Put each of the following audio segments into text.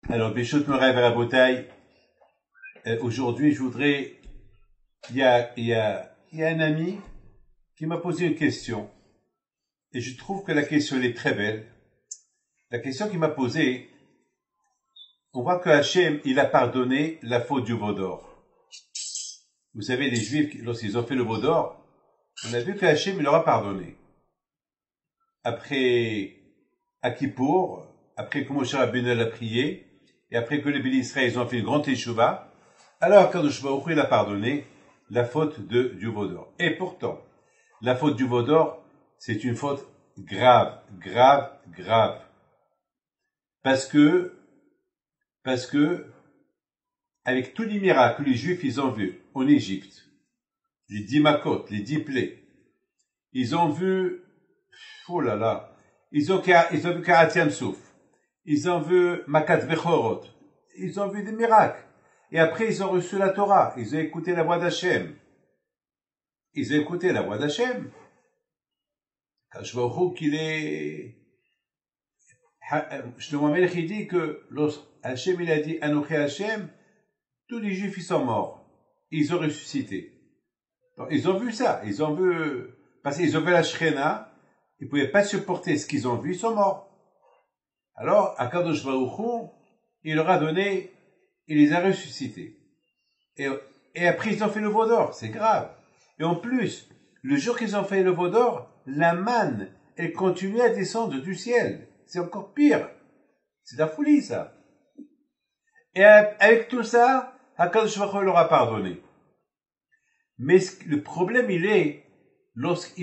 Alors, Béchot me rêve à la bouteille. Aujourd'hui, je voudrais. Il y a un ami qui m'a posé une question. Et je trouve que la question elle est très belle. La question qu'il m'a posée, on voit que Hachem, il a pardonné la faute du veau d'or. Vous savez, les Juifs, lorsqu'ils ont fait le veau d'or, on a vu que Hachem, il leur a pardonné. Après à Kippour, après que Moshe Rabbeinu a prié, et après que les Bélis Israël ont fait une grande teshuva, alors Kadosh Baruch Hu, il a pardonné la faute du veau d'or. Et pourtant, la faute du veau d'or, c'est une faute grave, grave, grave. Parce que, avec tous les miracles que les Juifs, ils ont vus en Égypte, les 10 makot, les 10 plaies, ils ont vu, oh là là, ils ont vu Karat Souf, ils ont vu Makat Bechorot, ils ont vu des miracles. Et après, ils ont reçu la Torah, ils ont écouté la voix d'Hachem. Ils ont écouté la voix d'Hachem. Kadosh qu'il est... Shlomo Melech, il dit que Hachem, il a dit Anochi Hachem, tous les Juifs, ils sont morts. Ils ont ressuscité. Donc, ils ont vu ça. Ils ont vu... Parce qu'ils ont vu la Shekhinah, ils ne pouvaient pas supporter ce qu'ils ont vu, ils sont morts. Alors, Akadosh Baruch Hu, il leur a donné, il les a ressuscités. Et après, ils ont fait le veau d'or, c'est grave. Et en plus, le jour qu'ils ont fait le veau d'or, la manne, elle continuait à descendre du ciel. C'est encore pire. C'est de la folie, ça. Et avec tout ça, Akadosh Baruch Hu leur a pardonné. Mais le problème, il est, lorsque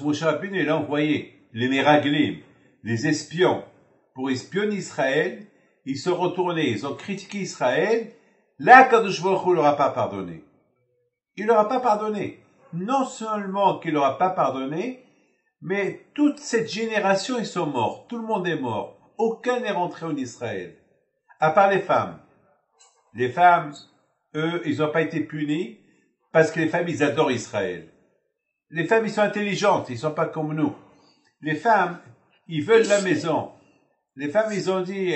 Moshe Rabbeinu a envoyé les Meraglim, les espions, pour espionner Israël, ils sont retournés, ils ont critiqué Israël, là, Kadosh Baruch Hu leur a pas pardonné. Il leur a pas pardonné. Non seulement qu'il leur a pas pardonné, mais toute cette génération, ils sont morts. Tout le monde est mort. Aucun n'est rentré en Israël. À part les femmes. Les femmes, eux, ils n'ont pas été punis, parce que les femmes, ils adorent Israël. Les femmes, ils sont intelligentes, ils sont pas comme nous. Les femmes, ils veulent la maison. Les femmes, ils ont dit,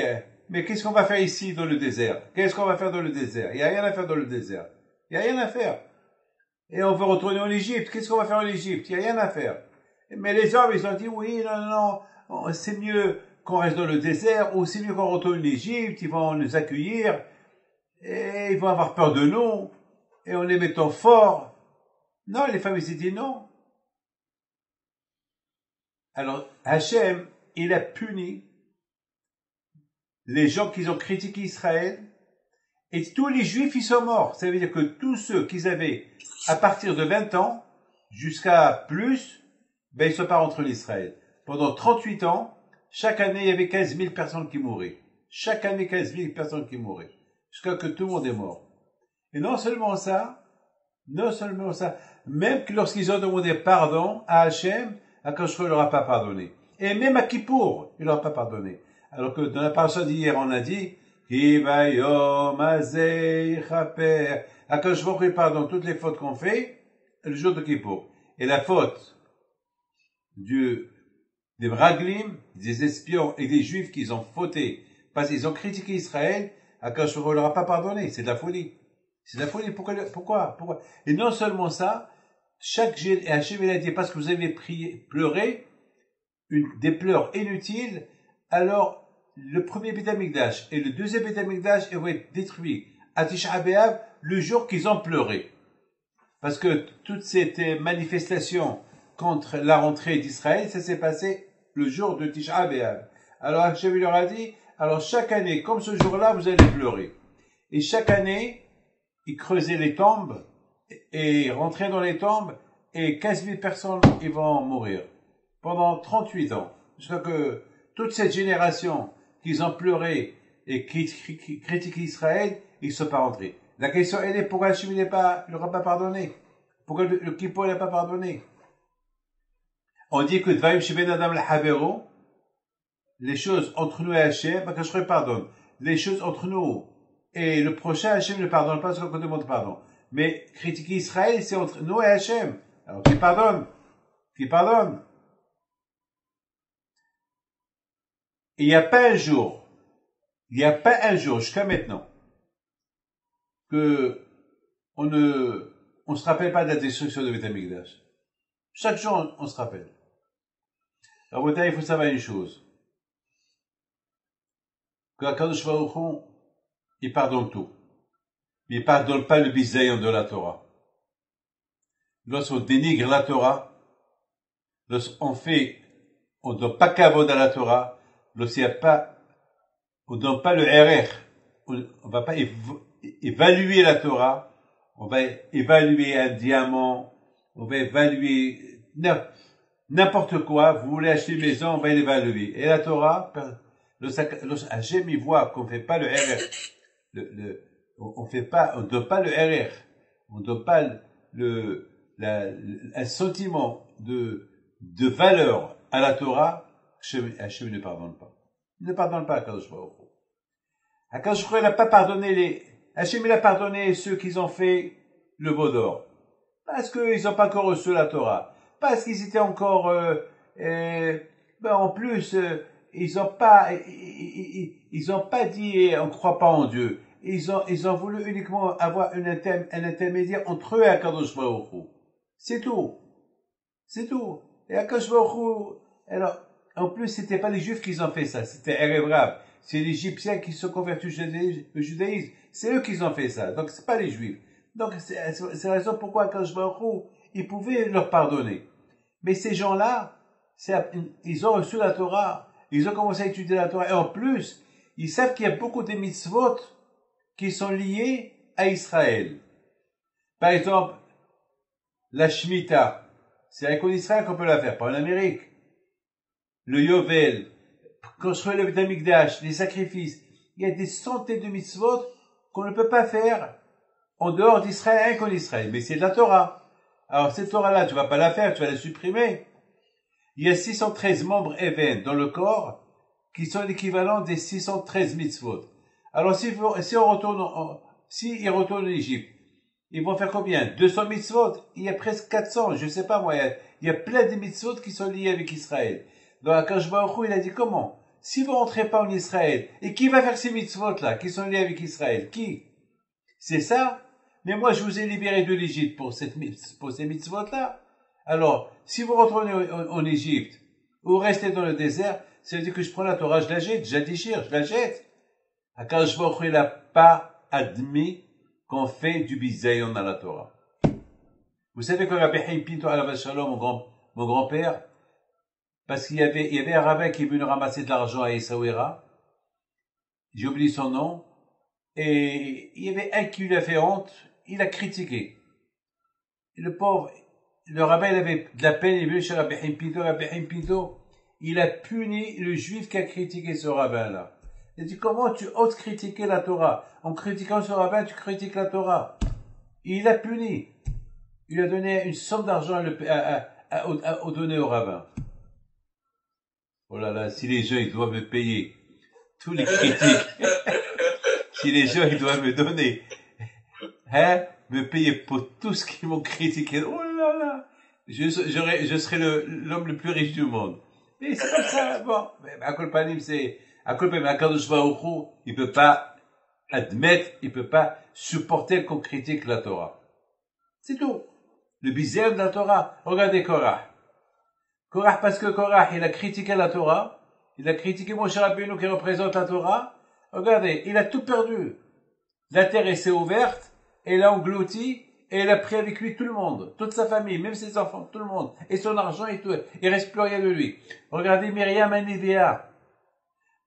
mais qu'est-ce qu'on va faire ici dans le désert? Qu'est-ce qu'on va faire dans le désert? Il n'y a rien à faire dans le désert. Il n'y a rien à faire. Et on veut retourner en Égypte. Qu'est-ce qu'on va faire en Égypte? Il n'y a rien à faire. Mais les hommes, ils ont dit, oui, non, c'est mieux qu'on reste dans le désert, ou c'est mieux qu'on retourne en Égypte, ils vont nous accueillir, et ils vont avoir peur de nous, et on les mettons forts. Non, les femmes, ils ont dit non. Alors, Hachem, il a puni les gens qui ont critiqué Israël, et tous les Juifs, ils sont morts. Ça veut dire que tous ceux qu'ils avaient, à partir de 20 ans, jusqu'à plus, ben, ils ne sont pas rentrés en Israël. Pendant 38 ans, chaque année, il y avait 15 000 personnes qui mouraient. Chaque année, 15 000 personnes qui mouraient. Jusqu'à que tout le monde est mort. Et non seulement ça, même que lorsqu'ils ont demandé pardon à Hachem, Akadosh Baruch Hu ne leur a pas pardonné. Et même à Kippour, il ne leur a pas pardonné. Alors que dans la paracha d'hier, on a dit, Ki vayom hazeh yichaper. Akadosh Baruch Hu pardonne toutes les fautes qu'on fait le jour de Kippour. Et la faute des Meraglim, des espions et des Juifs qui ont fauté, parce qu'ils ont critiqué Israël, Akadosh Baruch Hu ne leur a pas pardonné. C'est de la folie. C'est de la folie. Pourquoi? Et non seulement ça, et Hachem il a dit, parce que vous avez pleuré, des pleurs inutiles, alors le premier Beth Amikdash et le deuxième Beth Amikdash vont être détruits à Tisha B'Av le jour qu'ils ont pleuré. Parce que toute cette manifestation contre la rentrée d'Israël, ça s'est passé le jour de Tisha B'Av. Alors Hachem leur a dit, alors chaque année, comme ce jour-là, vous allez pleurer. Et chaque année, ils creusaient les tombes et rentraient dans les tombes et 15 000 personnes ils vont mourir pendant 38 ans. Jusqu'à que toute cette génération qu'ils ont pleuré et qui critiqué Israël, ils ne sont pas rentrés. La question elle est pourquoi Hachem ne leur a pas pardonné? Pourquoi le Kippour n'a pas pardonné? On dit que Dvarim Sheben Adam l'Havero, les choses entre nous et Hachem, que je pardonne. Les choses entre nous et le prochain, Hachem ne pardonne pas ce qu'on demande pardon. Mais critiquer Israël, c'est entre nous et Hachem. Alors qui pardonne? il n'y a pas un jour, jusqu'à maintenant, que on se rappelle pas de la destruction de Beth Amikdash. Chaque jour, on se rappelle. Alors, il faut savoir une chose. Que Akadosh Baruch Hu, il pardonne tout. Il pardonne pas le bisayon de la Torah. Lorsqu'on dénigre la Torah, lorsqu'on donne pas kavod à la Torah, lorsqu'il n'y a pas, on donne pas le RR, on va pas évaluer la Torah, on va évaluer un diamant, on va évaluer n'importe quoi, vous voulez acheter une maison, on va l'évaluer. Et la Torah, Hachem, il voit qu'on fait pas le RR, on donne pas le RR, on donne pas un sentiment de valeur à la Torah, Hachem ne pardonne pas. Il ne pardonne pas à Kadosh Baruch Hu. Akadosh Baruch Hu n'a pas pardonné Hachem il a pardonné ceux qui ont fait le veau d'or. Parce qu'ils n'ont pas encore reçu la Torah. Parce qu'ils étaient encore, en plus, ils n'ont pas dit on ne croit pas en Dieu. Ils ont voulu uniquement avoir un intermédiaire entre eux et Akadosh Baruch Hu. C'est tout. Et Akadosh Baruch Hu, alors, en plus, c'était pas les Juifs qui ont fait ça, c'était Erev Rav. C'est les Égyptiens qui se sont convertis au judaïsme. C'est eux qui ont fait ça. Donc, c'est pas les Juifs. Donc, c'est la raison pourquoi Akadosh Baruch Hu, il pouvait leur pardonner. Mais ces gens-là, ils ont reçu la Torah. Ils ont commencé à étudier la Torah. Et en plus, ils savent qu'il y a beaucoup de mitzvot qui sont liés à Israël. Par exemple, la Shemitah. C'est avec Israël qu'on peut la faire, pas en Amérique. Le Yovel, construire le Beth Amikdash, les sacrifices. Il y a des centaines de mitzvot qu'on ne peut pas faire en dehors d'Israël, rien qu'en Israël. Mais c'est de la Torah. Alors, cette Torah-là, tu vas pas la faire, tu vas la supprimer. Il y a 613 membres Even dans le corps qui sont l'équivalent des 613 mitzvot. Alors, s'ils retournent en Égypte, ils vont faire combien? 200 mitzvot? Il y a presque 400, je sais pas moi. Il y a plein de mitzvot qui sont liés avec Israël. Donc, Akadosh Baruch Hu, il a dit comment? Si vous rentrez pas en Israël, et qui va faire ces mitzvot-là, qui sont liés avec Israël? Qui? C'est ça? Mais moi, je vous ai libéré de l'Égypte pour ces mitzvot-là. Alors, si vous retournez en Égypte, ou restez dans le désert, ça veut dire que je prends la Torah, je la jette, je la déchire, je la jette. Akadosh Baruch Hu, il n'a pas admis qu'on fait du bisayon dans la Torah. Vous savez que Rabbi Chaim Pinto alav shalom, mon grand-père, parce qu'il y avait un rabbin qui est venu ramasser de l'argent à Essaouira, j'ai oublié son nom, et il y avait un qui lui a fait honte, il a critiqué. Et le pauvre, le rabbin, il avait de la peine, il est venu chez Rabbi Chaim Pinto, il a puni le juif qui a critiqué ce rabbin-là. Il a dit, comment tu oses critiquer la Torah? En critiquant ce rabbin, tu critiques la Torah. Et il a puni. Il a donné une somme d'argent à donner au rabbin. Oh là là, si les gens, ils doivent me payer tous les critiques, si les gens, ils doivent me donner, me payer pour tout ce qu'ils m'ont critiqué, oh là là, je serais l'homme le plus riche du monde. Mais c'est comme ça, bon, Akolpanim, c'est, Akadosh Baruch Hu, il peut pas admettre, il peut pas supporter qu'on critique la Torah. C'est tout. Le bizarre de la Torah. Regardez Korah. Korah, parce que Korah, il a critiqué la Torah, il a critiqué Moshe Rabbeinu qui représente la Torah. Regardez, il a tout perdu. La terre s'est ouverte, et il a englouti, et il a pris avec lui tout le monde, toute sa famille, même ses enfants, tout le monde, et son argent et tout. Il reste plus rien de lui. Regardez Myriam Anivéa.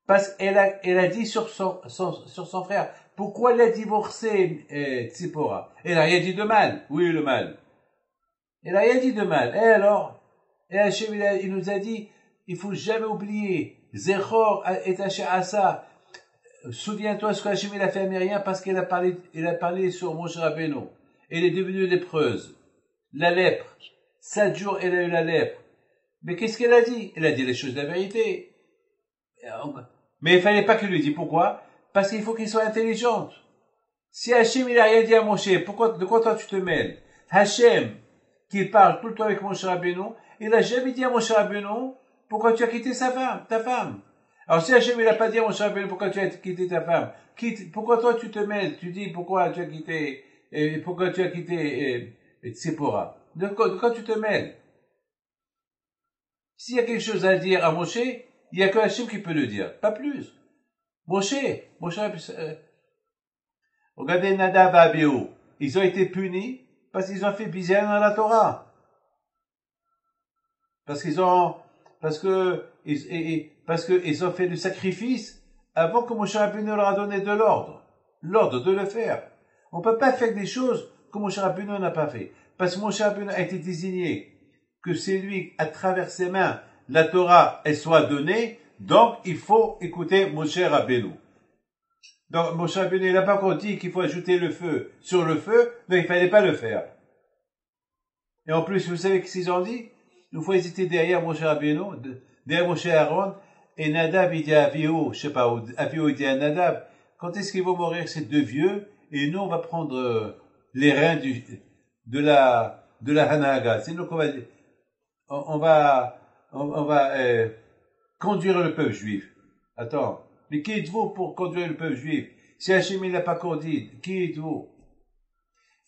Parce qu'elle a dit sur son frère, pourquoi elle a divorcé Tzipora? Elle a rien dit de mal. Oui, le mal. Elle a rien dit de mal. Et alors? Et Hachem, il nous a dit, il faut jamais oublier, Zechor et Asa. Souviens-toi ce que Hachem a fait à Myriam parce qu'elle a parlé sur Moshe Rabbeinu. Elle est devenue lépreuse. La lèpre. 7 jours, elle a eu la lèpre. Mais qu'est-ce qu'elle a dit? Elle a dit les choses de la vérité. Mais il fallait pas qu'il lui dise pourquoi? Parce qu'il faut qu'il soit intelligent. Si Hachem, il a rien dit à Moshe, de quoi toi tu te mêles? Hachem, qui parle tout le temps avec Moshe Rabbeinu, il a jamais dit à Moshe Rabbeinu, pourquoi tu as quitté ta femme? Alors si Hachem il a pas dit à Moshe Rabbeinu pourquoi tu as quitté ta femme, pourquoi toi tu te mêles, tu dis pourquoi tu as quitté, Tzipora. De quoi tu te mêles? S'il y a quelque chose à dire à Moshe, il y a que Hachem qui peut le dire, pas plus. Moshe, regardez Nadav et Abihu, ils ont été punis parce qu'ils ont fait bizayon à la Torah. Parce qu'ils ont fait le sacrifice avant que Moshe Rabbeinu leur a donné de l'ordre de le faire. On ne peut pas faire des choses que Moshe Rabbeinu n'a pas fait. Parce que Moshe Rabbeinu a été désigné que c'est lui, à travers ses mains, la Torah, elle soit donnée, donc il faut écouter Moshe Rabbeinu. Donc Moshe Rabbeinu, il n'a pas encore dit qu'il faut ajouter le feu sur le feu, mais il fallait pas le faire. Et en plus, vous savez ce qu'ils ont dit? Il faut hésiter derrière Moshe Rabbeinu, derrière Moshe Aaron, et Nadav il dit à Avihu, je sais pas, Avihu il dit à Nadav, quand est-ce qu'ils vont mourir ces deux vieux, et nous on va prendre les reins de la Hanaga. C'est nous qu'on va, on va conduire le peuple juif. Attends, mais qui êtes-vous pour conduire le peuple juif? Si Hachem il n'a pas conduit, qui êtes-vous?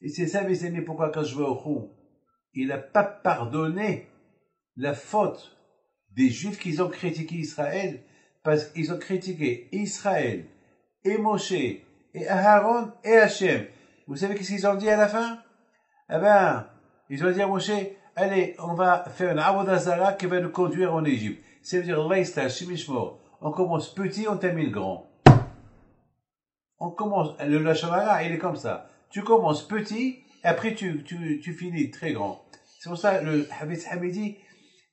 Et c'est ça, mes amis, pourquoi quand je vais au Khou, il n'a pas pardonné la faute des Juifs qui ont critiqué Israël, parce qu'ils ont critiqué Israël, et Moshe, et Aaron, et Hachem. Vous savez qu'est-ce qu'ils ont dit à la fin? Eh ben, ils ont dit à Moshe, allez, on va faire une Avodah Zarah qui va nous conduire en Égypte. Ça veut dire, Laïsta, Shimishmor. On commence petit, on termine grand. On commence, le Lashon Hara, il est comme ça. Tu commences petit, après tu finis très grand. C'est pour ça, le Hafiz Hamidi,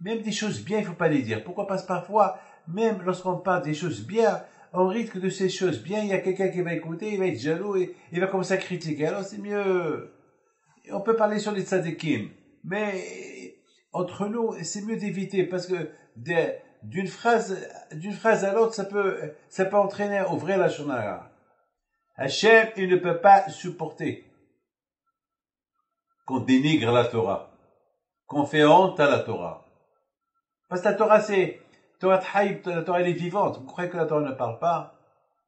même des choses bien, il faut pas les dire. Pourquoi? Parce que parfois, même lorsqu'on parle des choses bien, on risque de ces choses bien, il y a quelqu'un qui va écouter, il va être jaloux, et il va commencer à critiquer. Alors c'est mieux, on peut parler sur les tzadikim, mais entre nous, c'est mieux d'éviter, parce que d'une phrase à l'autre, ça peut entraîner au vrai Lashon Hara. Hachem, il ne peut pas supporter qu'on dénigre la Torah, qu'on fait honte à la Torah. Parce que la Torah, Torah Haïb, la Torah elle est vivante. Vous croyez que la Torah ne parle pas?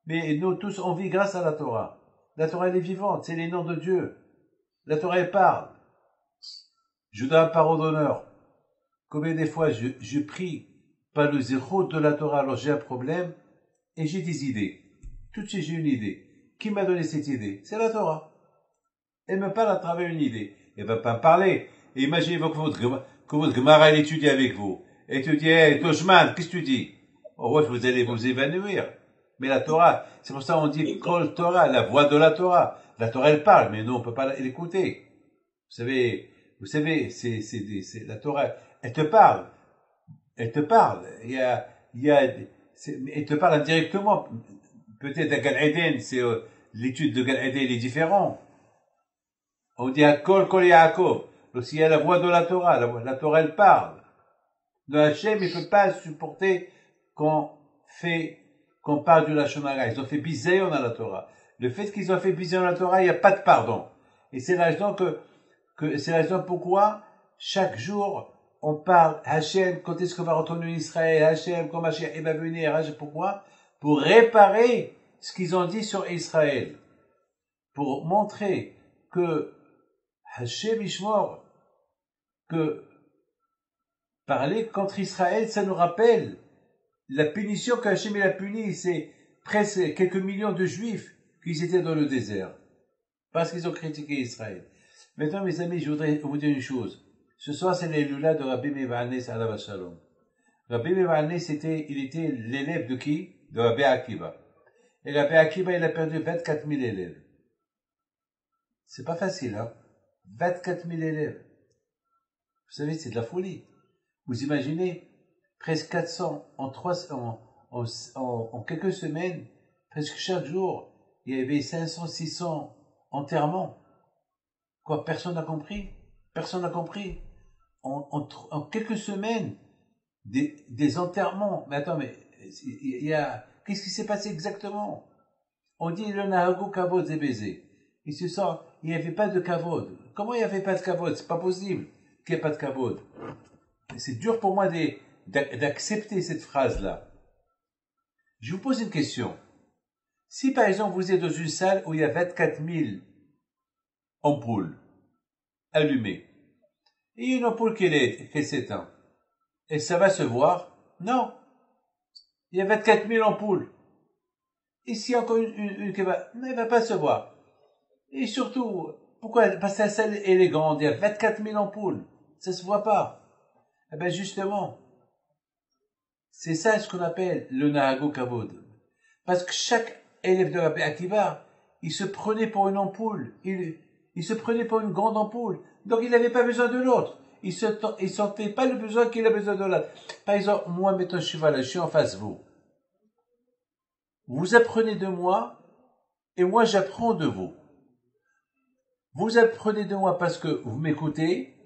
Mais nous tous, on vit grâce à la Torah. La Torah elle est vivante, c'est les noms de Dieu. La Torah elle parle. Je donne un parole d'honneur. Combien des fois je prie par le zéro de la Torah, alors j'ai un problème, et j'ai des idées. Tout de suite j'ai une idée. Qui m'a donné cette idée? C'est la Torah. Elle me parle à travers une idée. Elle va pas me parler. Et imaginez que votre Gemara elle étudie avec vous. Et tu dis, hey, Toshman, qu'est-ce que tu dis? Oh, ouais, vous allez vous évanouir. Mais la Torah, c'est pour ça qu'on dit Kol Torah, la voix de la Torah. La Torah, elle parle, mais nous, on peut pas l'écouter. Vous savez, c'est la Torah, elle te parle. Elle te parle. Elle te parle indirectement. Peut-être à Gan Eden, l'étude de Gan Eden est différente. On dit à Kol Yaakov. Donc, s'il y a la voix de la Torah, la Torah, elle parle. De Hachem, il ne peut pas supporter qu'on parle de la Lashon Hara. Ils ont fait bizayon à la Torah. Le fait qu'ils ont fait bizayon à la Torah, il n'y a pas de pardon. Et c'est la raison c'est la raison pourquoi chaque jour on parle Hachem, quand est-ce qu'on va retourner en Israël, Hachem, quand Mashiach va venir, Hachem, pourquoi? Pour réparer ce qu'ils ont dit sur Israël. Pour montrer que Hachem Ishmor, que parler contre Israël, ça nous rappelle la punition qu'Hachem a punie, c'est presque quelques millions de Juifs qui étaient dans le désert, parce qu'ils ont critiqué Israël. Maintenant, mes amis, je voudrais vous dire une chose. Ce soir, c'est l'Eloula de Rabbi Meir Hanès alav shalom. Rabbi Meir Hanès, il était l'élève de qui? De Rabbi Akiva. Et Rabbi Akiva, il a perdu 24 000 élèves. C'est pas facile, hein? 24 000 élèves. Vous savez, c'est de la folie. Vous imaginez, presque 400 en quelques semaines, presque chaque jour, il y avait 500, 600 enterrements. Quoi, personne n'a compris? Personne n'a compris. En quelques semaines, des enterrements. Mais attends, qu'est-ce qui s'est passé exactement? On dit le Nahago Kavod est baisé. Il se sent, il n'y avait pas de Kavod. Comment il n'y avait pas de Kavod? C'est pas possible qu'il n'y ait pas de Kavod. C'est dur pour moi d'accepter cette phrase-là. Je vous pose une question. Si par exemple vous êtes dans une salle où il y a 24 000 ampoules allumées, et une ampoule qui s'éteint, et ça va se voir? Non. Il y a 24 000 ampoules. Et s'il y a encore une qui va, elle va pas se voir. Et surtout, pourquoi? Parce que la salle est grande, il y a 24 000 ampoules. Ça se voit pas. Eh ben justement, c'est ça ce qu'on appelle le Nahago Kavod. Parce que chaque élève de Rabbi Akiva, il se prenait pour une ampoule. Il se prenait pour une grande ampoule. Donc il n'avait pas besoin de l'autre. Il sentait pas le besoin qu'il a besoin de l'autre. Par exemple, moi, mettons, je suis en face de vous. Vous apprenez de moi, et moi j'apprends de vous. Vous apprenez de moi parce que vous m'écoutez,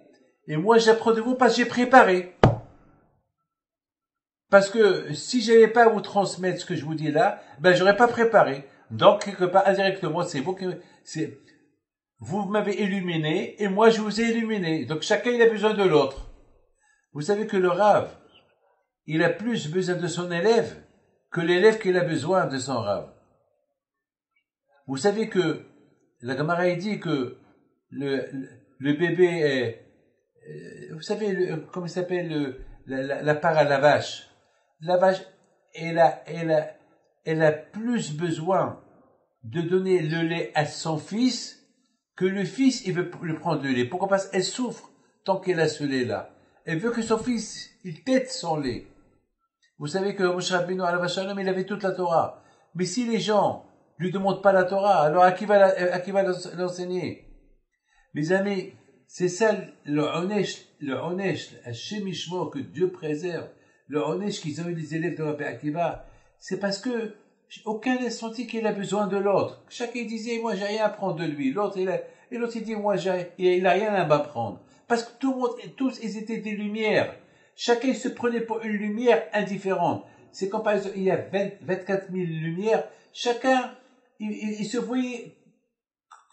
et moi j'apprends de vous parce que j'ai préparé. Parce que si j'avais pas à vous transmettre ce que je vous dis là, ben j'aurais pas préparé. Donc quelque part indirectement, vous m'avez illuminé et moi je vous ai illuminé. Donc chacun il a besoin de l'autre. Vous savez que le Rav, il a plus besoin de son élève que l'élève qu'il a besoin de son Rav. Vous savez que la Gemara dit que le bébé est, vous savez comment il s'appelle la part à la vache. La vache, elle a plus besoin de donner le lait à son fils que le fils, il veut lui prendre le lait. Pourquoi? Parce qu'elle souffre tant qu'elle a ce lait-là. Elle veut que son fils, il tète son lait. Vous savez que Moshe Rabbeinu, alav shalom, il avait toute la Torah. Mais si les gens lui demandent pas la Torah, alors à qui va l'enseigner? Mes amis, c'est ça le onesh, Hashem Yishmor, que Dieu préserve. Le onesh qu'ils ont eu des élèves de Rabbi Akiva, c'est parce que aucun n'a senti qu'il a besoin de l'autre. Chacun disait, moi j'ai rien à prendre de lui. L'autre, il dit, moi il a rien à m'apprendre. Parce que tout le monde, tous, ils étaient des lumières. Chacun se prenait pour une lumière indifférente. C'est comme par exemple, il y a 24 000 lumières. Chacun, il se voyait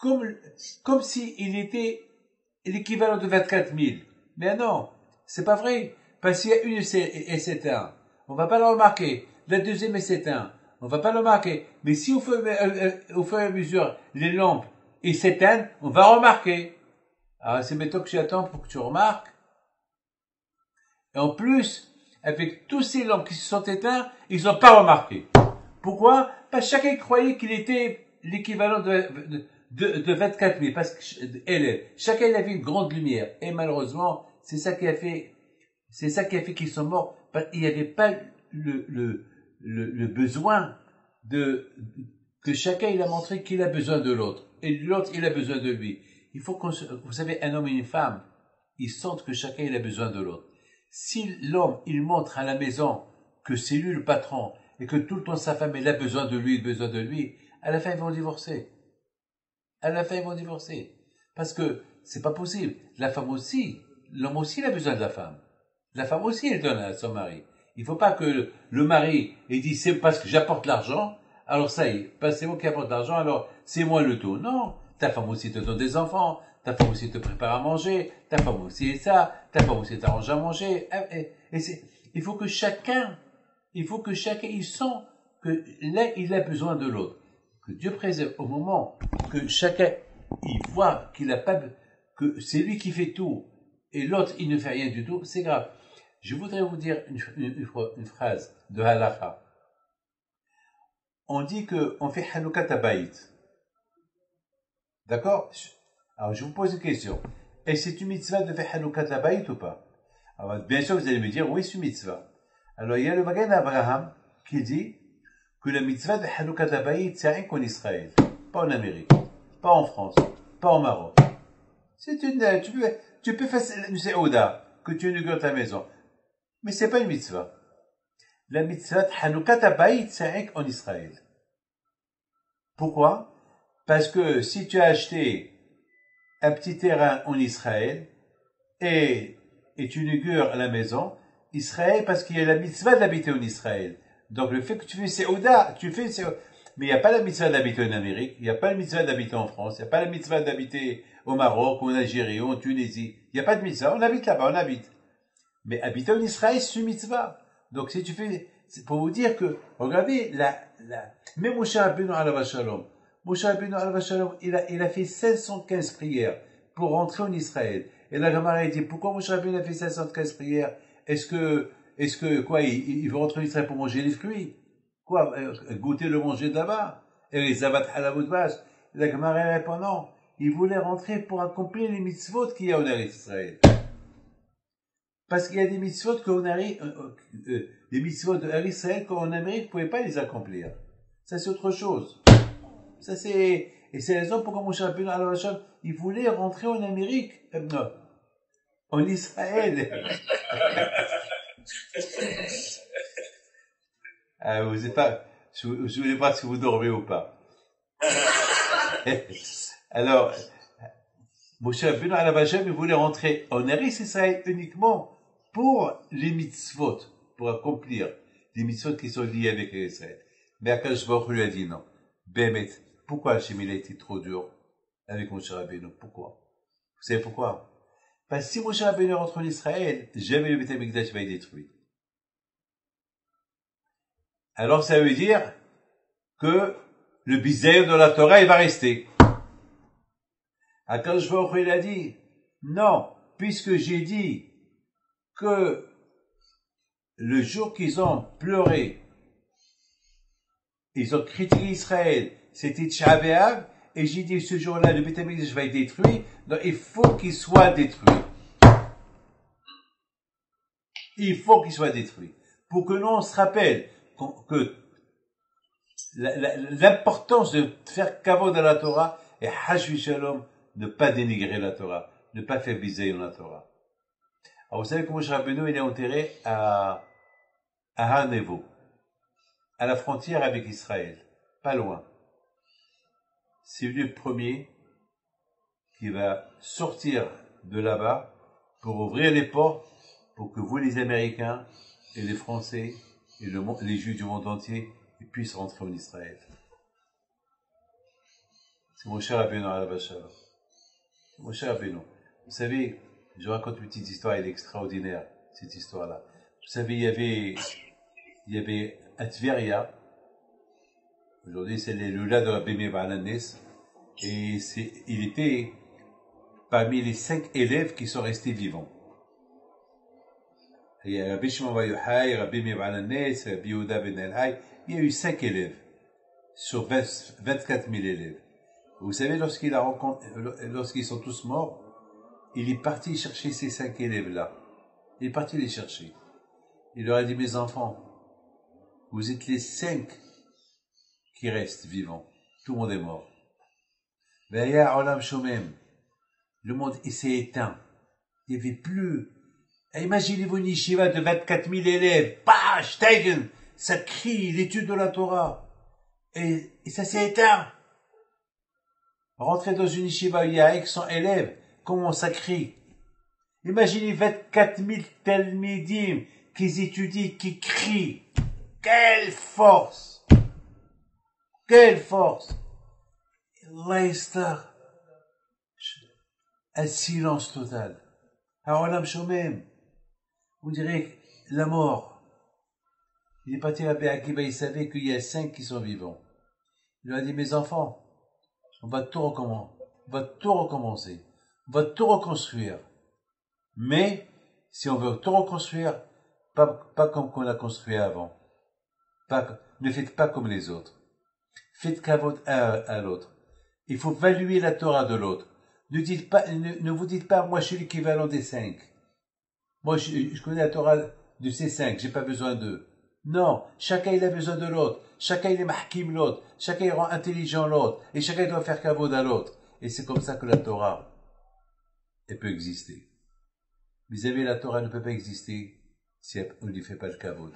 comme s'il était l'équivalent de 24 000. Mais non, c'est pas vrai. Parce qu'il y a une et s'éteint, on va pas le remarquer. La deuxième et s'éteint, on va pas le remarquer. Mais si au fur et à mesure les lampes s'éteignent, on va remarquer. Alors c'est maintenant que tu attends pour que tu remarques. Et en plus, avec tous ces lampes qui se sont éteintes, ils n'ont pas remarqué. Pourquoi? Parce que chacun croyait qu'il était l'équivalent de 24 000. Parce que chacun avait une grande lumière. Et malheureusement, c'est ça qui a fait qu'ils sont morts. Il n'y avait pas le besoin que chacun il a montré qu'il a besoin de l'autre. Et l'autre, il a besoin de lui. Il faut vous savez, un homme et une femme, ils sentent que chacun il a besoin de l'autre. Si l'homme, il montre à la maison que c'est lui le patron et que tout le temps sa femme, elle a besoin de lui, à la fin, ils vont divorcer. Parce que c'est pas possible. La femme aussi, l'homme aussi, il a besoin de la femme. La femme aussi, elle donne à son mari. Il faut pas que le mari, il dit, c'est parce que j'apporte l'argent, alors ça y est, c'est moi qui apporte l'argent, alors c'est moi le tout. Non. Ta femme aussi te donne des enfants, ta femme aussi te prépare à manger, ta femme aussi est ça, ta femme aussi t'arrange à manger. Il faut que chacun, il sent que l'un, il a besoin de l'autre. Que Dieu préserve au moment que chacun, il voit qu'il a pas, que c'est lui qui fait tout, et l'autre, il ne fait rien du tout, c'est grave. Je voudrais vous dire une phrase de Halakha. On dit qu'on fait Hanoukat Habayit. D'accord? Alors, je vous pose une question. Est-ce que c'est une mitzvah de faire Hanoukat Habayit ou pas? Alors, bien sûr, vous allez me dire, oui, c'est une mitzvah. Alors, il y a le Magen Abraham qui dit que la mitzvah de Hanoukat Habayit, c'est rien qu'en Israël. Pas en Amérique. Pas en France. Pas au Maroc. C'est tu peux faire une séouda, que tu inaugures ta maison. Mais c'est pas une mitzvah. La mitzvah de Hanoukat Habayit, c'est rien qu'en Israël. Pourquoi? Parce que si tu as acheté un petit terrain en Israël et tu inaugures la maison, Israël, parce qu'il y a la mitzvah d'habiter en Israël. Donc le fait que tu fais Séouda, mais il n'y a pas la mitzvah d'habiter en Amérique, il n'y a pas la mitzvah d'habiter en France, il n'y a pas la mitzvah d'habiter au Maroc, en Algérie, en Tunisie. Il n'y a pas de mitzvah, on habite là-bas, on habite. Mais habiter en Israël, c'est une mitzvah. Donc si tu fais c'est pour vous dire que, regardez, même Moshe Rabbeinu alav shalom, Moshe Rabbeinu alav shalom, il a fait 515 prières pour rentrer en Israël. Et la Gemara dit, pourquoi Moshe Rabbeinu a fait 515 prières? Est-ce que, quoi, il veut rentrer en Israël pour manger les fruits? Quoi, goûter le manger de là-bas? Et les zavat halavot vache. La Gemara répond non. Il voulait rentrer pour accomplir les mitzvot qu'il y a en Israël. Parce qu'il y a des mitzvot les mitzvot de Israël qu'en Amérique, vous ne pouvez pas les accomplir. Ça, c'est autre chose. Et c'est la raison pourquoi mon Rabbeinu alav shalom, il voulait rentrer en Amérique, non, en Israël. Vous savez pas, je voulais voir si vous dormez ou pas. Alors, Moshe Rabbeinu alav shalom, il voulait rentrer en Israël uniquement pour les mitzvot, pour accomplir les mitzvot qui sont liés avec Israël. Mais Akadosh Baruch Hu lui a dit non. Bémet, pourquoi Hachem il a été trop dur avec Moshe Rabbeinu? Pourquoi? Vous savez pourquoi? Parce que si Moshe Rabbeinu rentre en Israël, jamais le Beth HaMikdash va être détruit. Alors ça veut dire que le bisaïr de la Torah, il va rester. Akadosh Baruch Hu il a dit, non, puisque j'ai dit que le jour qu'ils ont pleuré, ils ont critiqué Israël, c'était Tisha B'Av, et j'ai dit ce jour-là, le Beth HaMikdash va être détruit, donc il faut qu'il soit détruit. Il faut qu'il soit détruit. Pour que nous on se rappelle que l'importance de faire kavod à la Torah et hash v'shalom, ne pas dénigrer la Torah, ne pas faire bisaïon la Torah. Alors vous savez que Moshe Rabbeinu il est enterré à Har Nevo, à la frontière avec Israël, pas loin. C'est lui le premier qui va sortir de là-bas pour ouvrir les portes pour que vous les Américains et les Français et les Juifs du monde entier ils puissent rentrer en Israël. C'est Moshe Rabbeinu alav shalom. Moshe Rabbeinu. Vous savez, je raconte une petite histoire, elle est extraordinaire, cette histoire-là. Vous savez, il y avait à Tveria, aujourd'hui c'est le de Rabbi Meir Baal HaNes, et il était parmi les 5 élèves qui sont restés vivants. Il y a Rabbi Shimon Bar Yochai, Rabbi Meir Baal HaNes, Rabbi Yehuda ben Elhaï, il y a eu 5 élèves sur 24 000 élèves. Vous savez, lorsqu'ils sont tous morts, il est parti chercher ces 5 élèves-là. Il est parti les chercher. Il leur a dit, mes enfants, vous êtes les 5 qui restent vivants. Tout le monde est mort. Veya olam shomem. Le monde s'est éteint. Il n'y avait plus. Imaginez-vous une yeshiva de 24 000 élèves. Bah, steigen. Ça crie l'étude de la Torah. Et ça s'est éteint. Rentrer dans une yeshiva où il y a 100 élèves. Comment ça crie? Imaginez 24 000 talmidim qui étudient, qui crient. Quelle force! Quelle force! Allah un silence total. Ha'olam shomem. Vous direz la mort. Il est parti à Rabbi Akiva, il savait qu'il y a 5 qui sont vivants. Il lui a dit, mes enfants, on va tout recommencer. On va tout reconstruire. Mais, si on veut tout reconstruire, pas comme on l'a construit avant. Ne faites pas comme les autres. Faites kavod à l'autre. Il faut valuer la Torah de l'autre. Ne vous dites pas, moi je suis l'équivalent des 5. Moi je connais la Torah de ces 5, j'ai pas besoin d'eux. Non, chacun il a besoin de l'autre. Chacun il est mahkim l'autre. Chacun il rend intelligent l'autre. Et chacun doit faire kavod à l'autre. Et c'est comme ça que la Torah, elle peut exister. Vis-à-vis la Torah ne peut pas exister si on ne lui fait pas le kavod.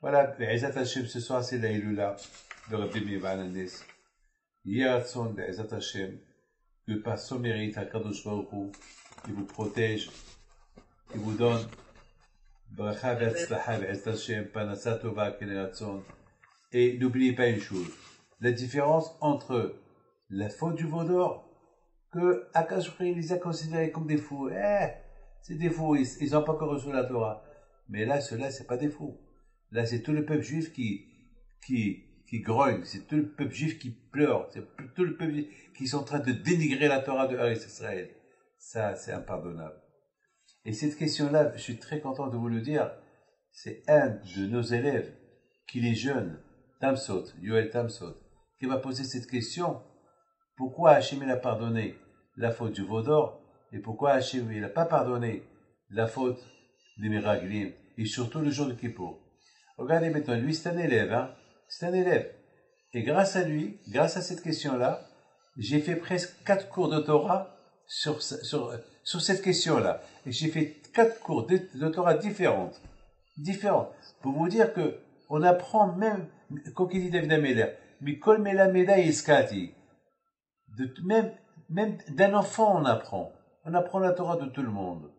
Voilà, Be'ezat Hashem, ce soir c'est la Hilula de Rabbi Meir Baal HaNes. Yeratzon Be'ezat Hashem, que par son mérite, HaKadosh Baruch Hu, il vous protège, il vous donne Bracha Ve'atzlacha Be'ezat Hashem, Panasa Tova Keneratzon. Et n'oubliez pas une chose, la différence entre la faute du veau d'or, que Akash Baruch Hu les a considérés comme des fous. C'est des fous, ils n'ont pas encore reçu la Torah. Mais là, ceux-là, c'est pas des fous. Là, c'est tout le peuple juif qui grogne, c'est tout le peuple juif qui pleure, c'est tout le peuple juif qui sont en train de dénigrer la Torah de Eretz Israël. Ça, c'est impardonnable. Et cette question-là, je suis très content de vous le dire, c'est un de nos élèves, qui est jeune, Tamsot, Yoel Tamsot, qui m'a posé cette question. Pourquoi Hachem il a pardonné la faute du Vaudor et pourquoi Hachem il n'a pas pardonné la faute des Miraglim et surtout le jour de Kippour. Regardez maintenant, lui c'est un élève, hein, c'est un élève. Et grâce à lui, grâce à cette question-là, j'ai fait presque 4 cours de Torah sur cette question-là. Et j'ai fait 4 cours de Torah différentes, pour vous dire que on apprend même, comme il dit David Ameller, Mikol Melameda Iskati. Même d'un enfant on apprend la Torah de tout le monde.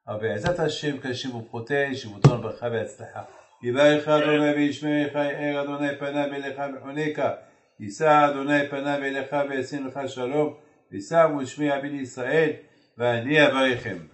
Be'ezat Hashem, qu'Hashem vous protège, vous donne bracha ve'atzlacha. Yivarecha Adonai ve'yishmerecha, Ye'er Adonai panav elecha ve'choneka, Yisa Adonai panav elecha ve'yasin lecha shalom, Yisa Moshe Abin Yisrael, ve'ani avarechem.